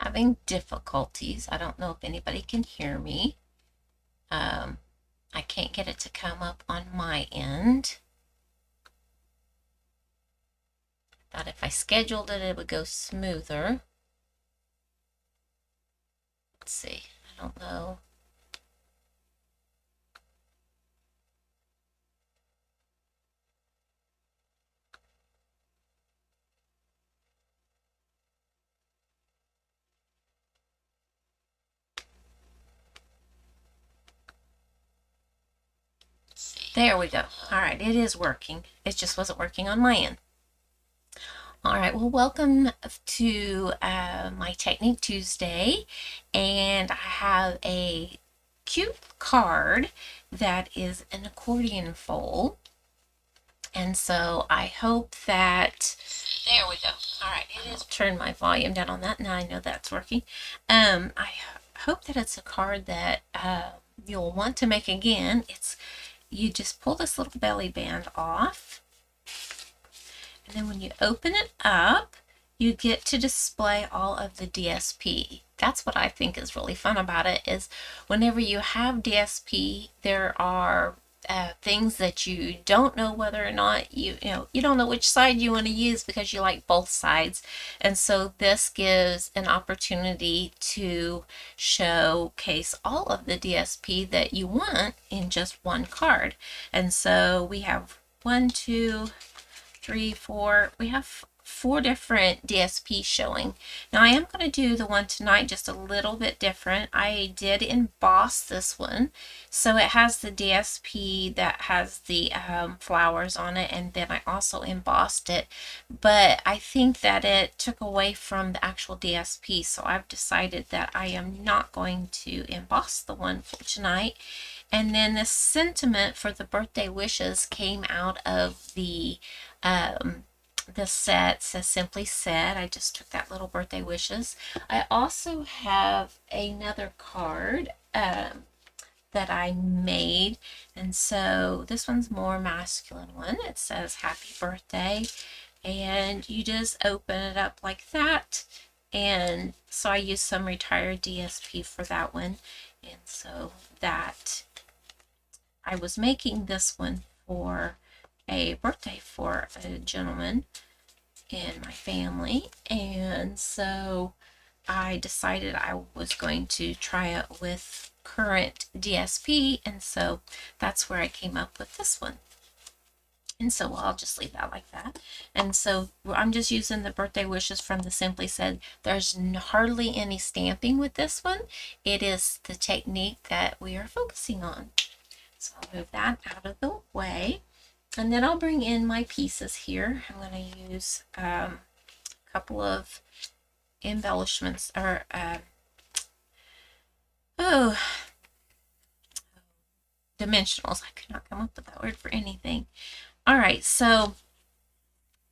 having difficulties. I don't know if anybody can hear me. I can't get it to come up on my end. Thought if I scheduled it, it would go smoother. Let's see. I don't know. There we go. All right, it is working. It just wasn't working on my end. All right, well, welcome to my Technique Tuesday, and I have a cute card that is an accordion fold. And so I hope that, there we go. All right, it is. Turn my volume down on that. Now I know that's working. I hope that it's a card that you'll want to make again. You just pull this little belly band off, and then when you open it up, you get to display all of the DSP. That's what I think is really fun about it, is whenever you have DSP, there are things that you don't know whether or not you don't know which side you want to use because you like both sides. And so this gives an opportunity to showcase all of the DSP that you want in just one card. And so we have 1, 2, 3, 4. We have 4 different DSP showing. Now I am going to do the one tonight just a little bit different. I did emboss this one, so it has the DSP that has the flowers on it, and then I also embossed it, but I think that it took away from the actual DSP, so I've decided that I am not going to emboss the one for tonight. And then this sentiment for the birthday wishes came out of the set. Says Simply Said. I just took that little birthday wishes. I also have another card that I made, and so this one's more masculine one. It says happy birthday, and you just open it up like that. And so I used some retired DSP for that one, and so that I was making this one for a birthday for a gentleman in my family, and so I decided I was going to try it with current DSP, and so that's where I came up with this one. And so I'll just leave that like that. And so I'm just using the birthday wishes from the Simply Said. There's hardly any stamping with this one. It is the technique that we are focusing on. So I'll move that out of the way. And then I'll bring in my pieces here. I'm going to use a couple of embellishments, or dimensionals. I could not come up with that word for anything. All right, so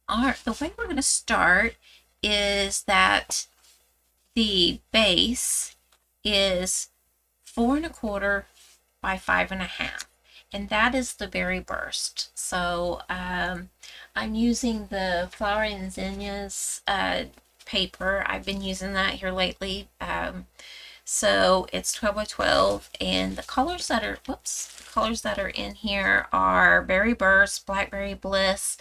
the way we're going to start is that the base is 4 1/4 by 5 1/2. And that is the berry burst. So I'm using the Flower and Zinnia's paper. I've been using that here lately. So it's 12 by 12, and the colors that are in here are Berry Burst, Blackberry Bliss,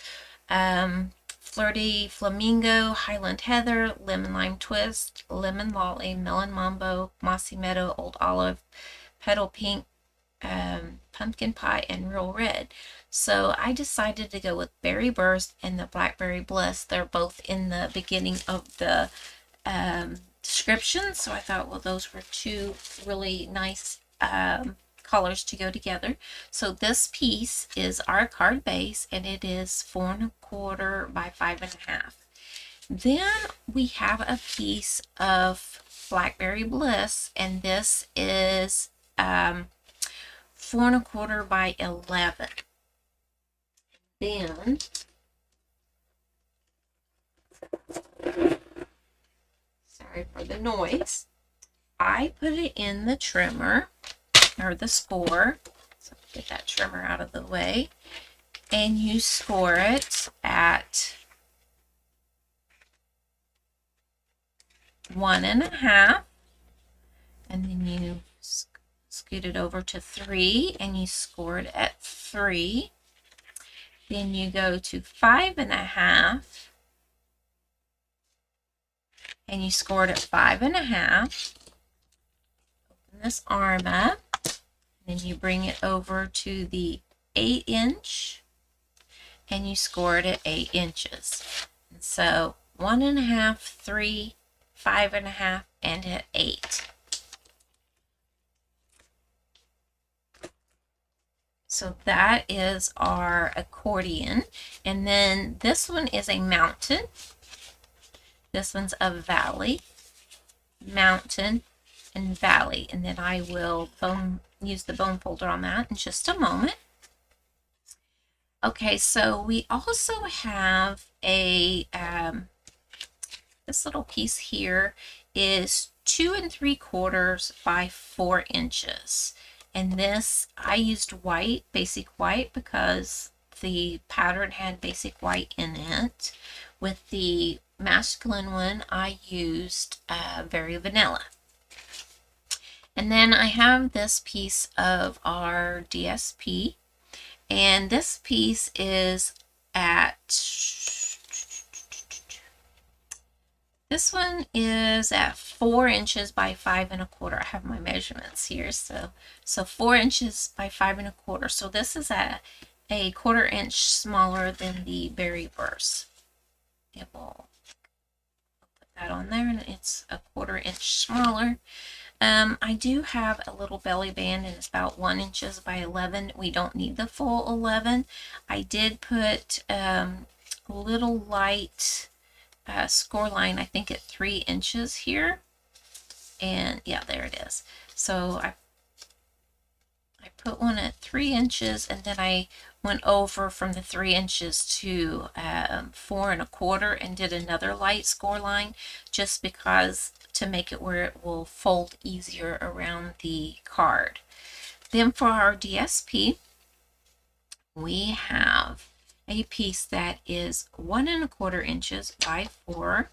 Flirty Flamingo, Highland Heather, Lemon Lime Twist, Lemon Lolly, Melon Mambo, Mossy Meadow, Old Olive, Petal Pink, Pumpkin Pie, and Real Red. So I decided to go with Berry Burst and the Blackberry Bliss. They're both in the beginning of the description, so I thought, well, those were 2 really nice colors to go together. So this piece is our card base, and it is 4 1/4 by 5 1/2. Then we have a piece of Blackberry Bliss, and this is 4 1/4 by 11. Then sorry for the noise. I put it in the trimmer, or the score. So get that trimmer out of the way, and you score it at 1.5, and then you scoot it over to 3 and you score it at 3. Then you go to 5.5 and you score it at 5.5. Open this arm up, then you bring it over to the 8-inch and you score it at 8 inches. And so 1.5, 3, 5.5, and at 8. So that is our accordion. And then this one is a mountain. This one's a valley, mountain, and valley. And then I will use the bone folder on that in just a moment. Okay, so we also have a, this little piece here is 2 3/4 by 4 inches. And this, I used white, basic white, because the pattern had basic white in it. With the masculine one, I used very vanilla. And then I have this piece of our DSP. And this piece is at, this one is at 4 inches by 5 1/4. I have my measurements here. So 4 inches by 5 1/4. So this is at a 1/4 inch smaller than the berry verse. It will put that on there, and it's a 1/4 inch smaller. I do have a little belly band, and it's about 1 inches by 11. We don't need the full 11. I did put a little light score line, I think at 3 inches here. And yeah, there it is. So I put one at 3 inches, and then I went over from the 3 inches to 4 1/4 and did another light score line, just because to make it where it will fold easier around the card. Then for our DSP, we have a piece that is 1 1/4 inches by 4,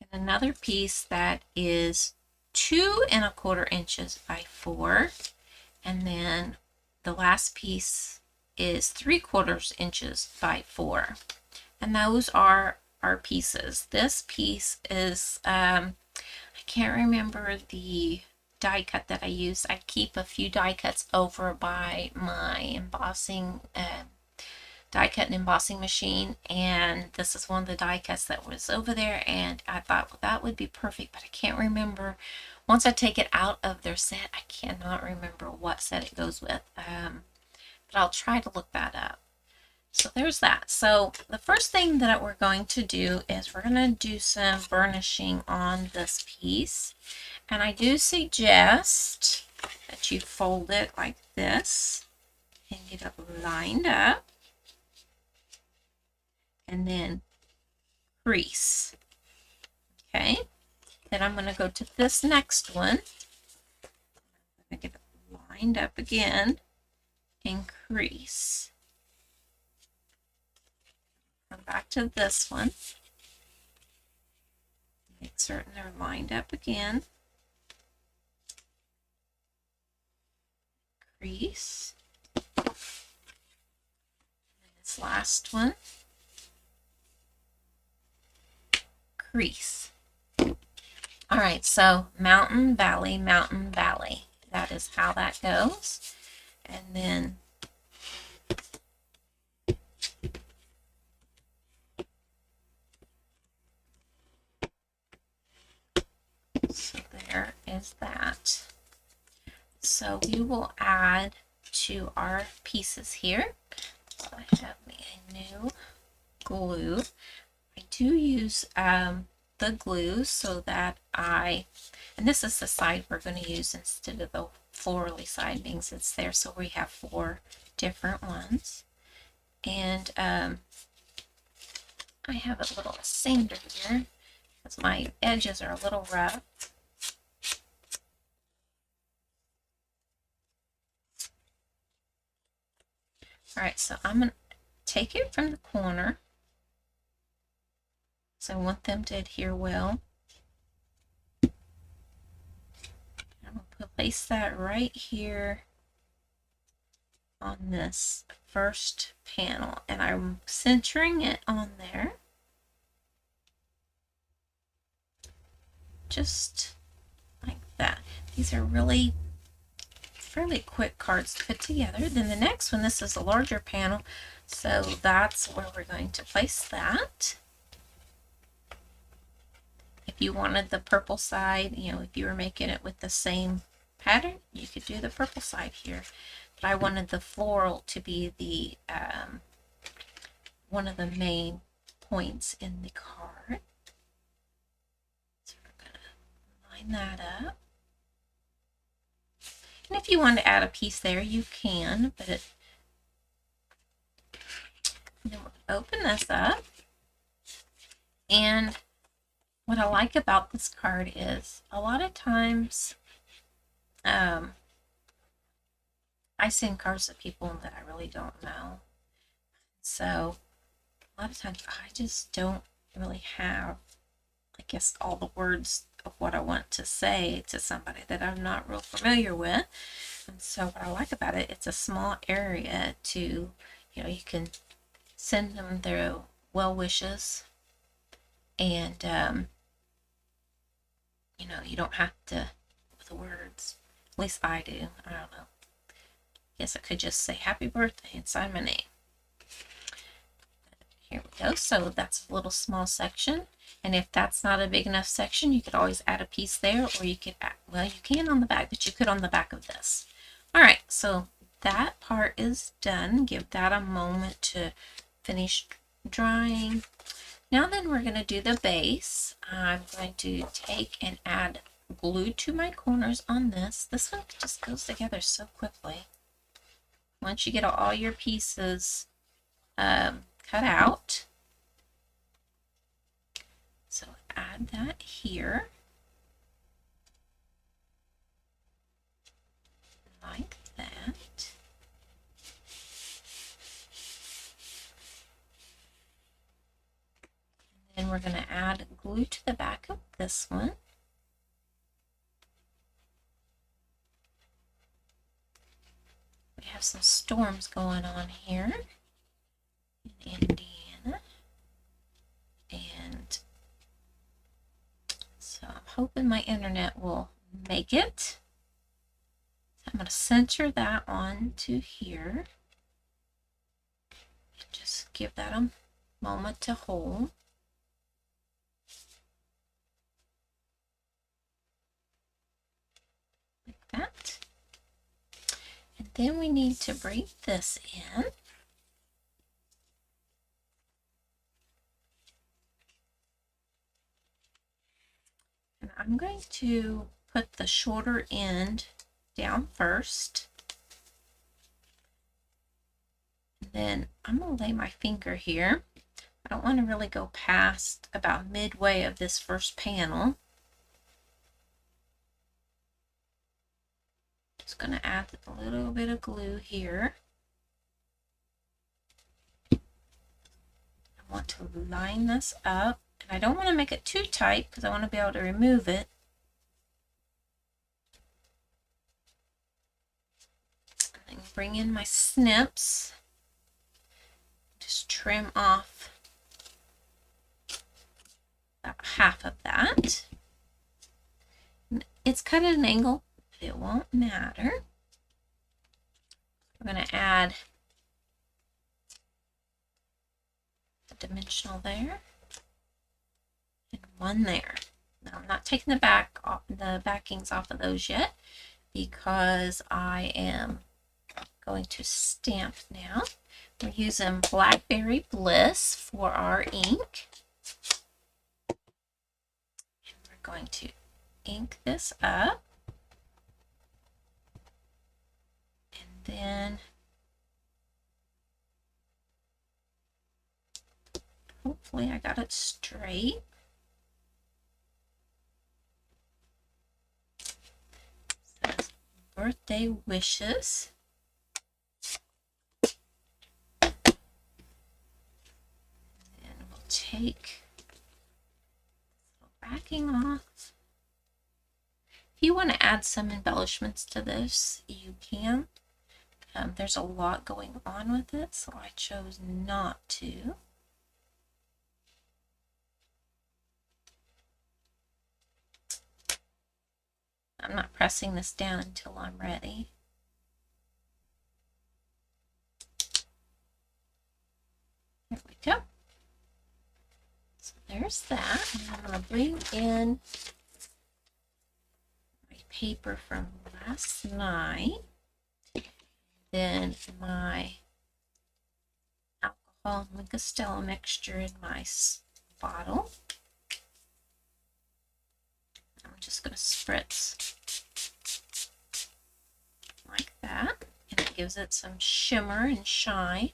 and another piece that is 2 1/4 inches by 4, and then the last piece is 3/4 inches by 4. And those are our pieces. This piece is, I can't remember the die cut that I used. I keep a few die cuts over by my embossing, die cut and embossing machine, and this is one of the die cuts that was over there, and I thought, well, that would be perfect, but I can't remember. Once I take it out of their set, I cannot remember what set it goes with, but I'll try to look that up. So there's that. So the first thing that we're going to do is we're going to do some burnishing on this piece. And I do suggest that you fold it like this and get it lined up. And then crease. Okay. Then I'm going to go to this next one. I'm going to get it lined up again and crease. Come back to this one. Make certain they're lined up again. Crease. And this last one. Crease. All right, so mountain, valley, mountain, valley. That is how that goes. And then so there is that. So we will add to our pieces here. So I have me a new glue. I do use the glue so that and this is the side we're going to use instead of the florally side, means it's there, so we have 4 different ones. And I have a little sander here because my edges are a little rough. All right, so I'm going to take it from the corner. So I want them to adhere well. place that right here on this first panel, and I'm centering it on there. Just like that. These are really fairly quick cards to put together. Then the next one, this is a larger panel, so that's where we're going to place that. If you wanted the purple side, you know, if you were making it with the same pattern, you could do the purple side here. But I wanted the floral to be the one of the main points in the card. So we're going to line that up. And if you want to add a piece there, you can, but then we'll open this up. And what I like about this card is a lot of times I send cards to people that I really don't know. So a lot of times I just don't really have, I guess, all the words of what I want to say to somebody that I'm not real familiar with. And so what I like about it, it's a small area to, you know, you can send them their well wishes, and you know, you don't have to with the words. At least I do. I don't know. Guess I could just say happy birthday and sign my name. Here we go. So that's a little small section. And if that's not a big enough section, you could always add a piece there, or you could add, well, you can on the back, but you could on the back of this. All right, so that part is done. Give that a moment to finish drying. Now then we're going to do the base. I'm going to take and add glue to my corners on this. This one just goes together so quickly. Once you get all your pieces cut out. So add that here. Like that. And then we're going to add glue to the back of this one. We have some storms going on here in Indiana. And so I'm hoping my internet will make it. So I'm going to center that on to here. Just give that a moment to hold. Like that. And then we need to break this in. And I'm going to put the shorter end down first. And then I'm going to lay my finger here. I don't want to really go past about midway of this first panel. Just going to add a little bit of glue here. I want to line this up. And I don't want to make it too tight because I want to be able to remove it. And then bring in my snips. Just trim off about half of that. It's cut at an angle, but it won't matter. We're going to add the dimensional there. And one there. Now I'm not taking the backings off of those yet because I am going to stamp now. We're using Blackberry Bliss for our ink. And we're going to ink this up. And then hopefully I got it straight. Birthday wishes. And we'll take this little backing off. If you want to add some embellishments to this, you can. There's a lot going on with it, so I chose not to. I'm not pressing this down until I'm ready. There we go. So there's that. And I'm going to bring in my paper from last night. Then my alcohol and Castella mixture in my bottle. I'm just going to spritz like that, and it gives it some shimmer and shine.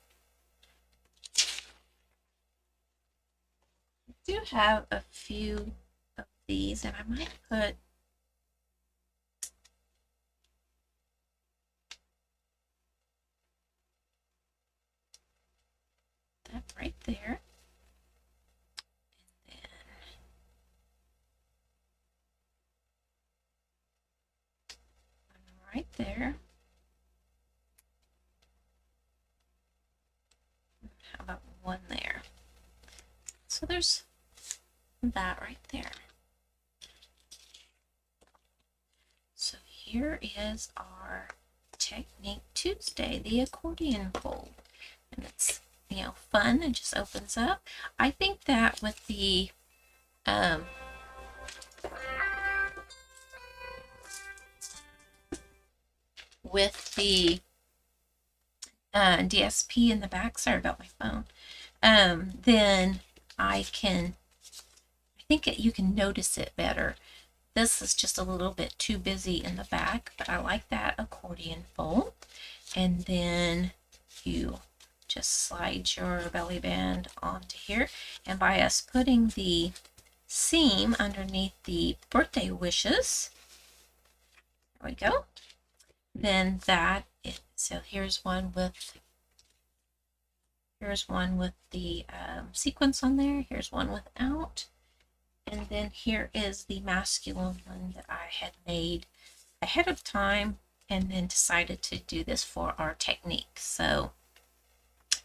I do have a few of these, and I might put that right there. And then one right there. How about one there? So there's that right there. So here is our Technique Tuesday, the accordion fold. And it's, you know, fun. It just opens up. I think that with the DSP in the back, sorry about my phone, then I think you can notice it better. This is just a little bit too busy in the back, but I like that accordion fold. And then you just slide your belly band onto here. And by us putting the seam underneath the birthday wishes, there we go. Then so here's one with the sequence on there. Here's one without. And then here is the masculine one that I had made ahead of time and then decided to do this for our technique. So,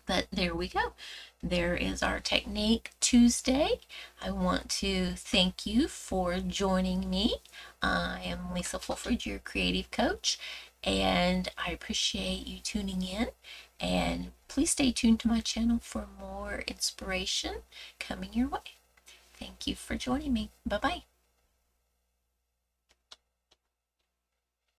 but there we go. There is our Technique Tuesday. I want to thank you for joining me. I am Lisa Fulford, your creative coach, and I appreciate you tuning in. And please stay tuned to my channel for more inspiration coming your way. Thank you for joining me. Bye-bye.